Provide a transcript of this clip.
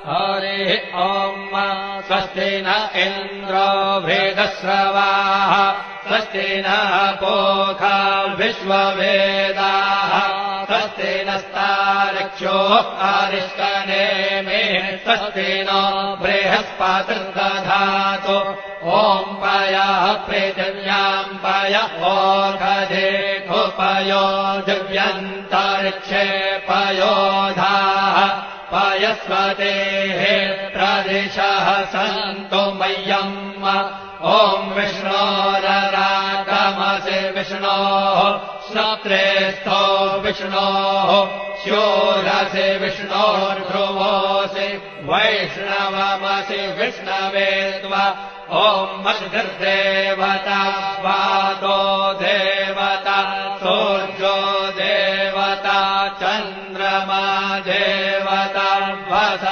हरिः ॐ स्वस्ति न इन्द्रो वृद्धश्रवाः स्वस्ति नः पूषा विश्ववेदाः स्वस्ति नस्तार्क्ष्यो अरिष्टनेमिः स्वस्ति नो बृहस्पतिर्दधातु ॐ पयः पृथिव्याम् पय ओषधेषु पयो दिव्यन्तरिक्षे पयोधाः पयस्वतेः प्रदिशः सन्तु मह्यम् ॐ विष्णोररागमसि विष्णोः श्रोत्रेस्थो विष्णोः शूरसि विष्णोर्ध्रुवोऽसि वैष्णवमसि विष्णवे त्वा ॐ मद्भिर्देवता वादो देवता सूर्यो देवता चन्द्रमा देवता वस